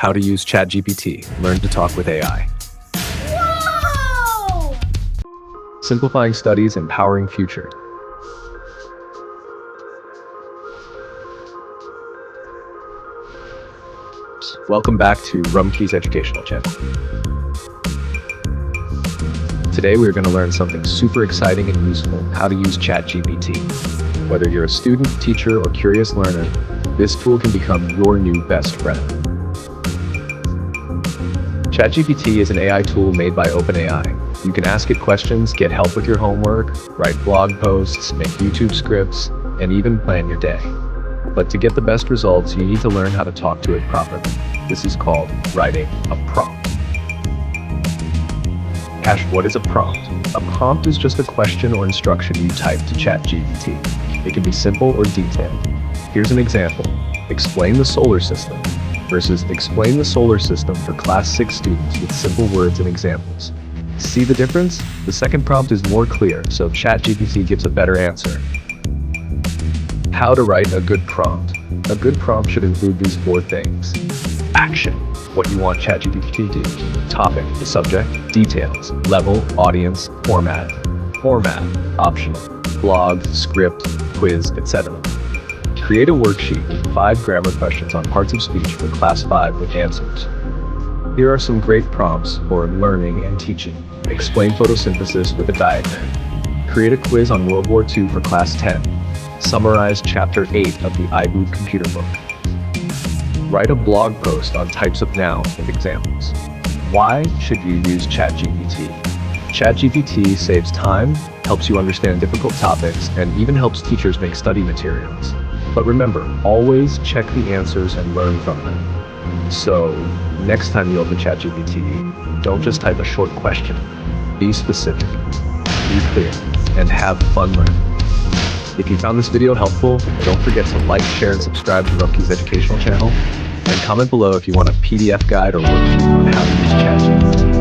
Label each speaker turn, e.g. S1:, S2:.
S1: How to use ChatGPT. Learn to talk with AI.
S2: Whoa!
S1: Simplifying studies, empowering future. Welcome back to Rumki's educational channel. Today we're going to learn something super exciting and useful, how to use ChatGPT. Whether you're a student, teacher, or curious learner, this tool can become your new best friend. ChatGPT is an AI tool made by OpenAI. You can ask it questions, get help with your homework, write blog posts, make YouTube scripts, and even plan your day. But to get the best results, you need to learn how to talk to it properly. This is called writing a prompt. Cash, what is a prompt? A prompt is just a question or instruction you type to ChatGPT. It can be simple or detailed. Here's an example. Explain the solar system versus explain the solar system for class 6 students with simple words and examples. See the difference? The second prompt is more clear, so ChatGPT gives a better answer. How to write a good prompt. A good prompt should include these 4 things. Action, what you want ChatGPT to do. Topic, the subject. Details, level, audience, format. Format, optional. Blog, script, quiz, etc. Create a worksheet with 5 grammar questions on parts of speech for class 5 with answers. Here are some great prompts for learning and teaching. Explain photosynthesis with a diagram. Create a quiz on World War II for class 10. Summarize chapter 8 of the iBook computer book. Write a blog post on types of nouns with examples. Why should you use ChatGPT? ChatGPT saves time, helps you understand difficult topics, and even helps teachers make study materials. But remember, always check the answers and learn from them. So, next time you open ChatGPT, don't just type a short question. Be specific, be clear, and have fun learning. If you found this video helpful, don't forget to like, share, and subscribe to Rumki's educational channel. And comment below if you want a PDF guide or worksheet on how to use ChatGPT.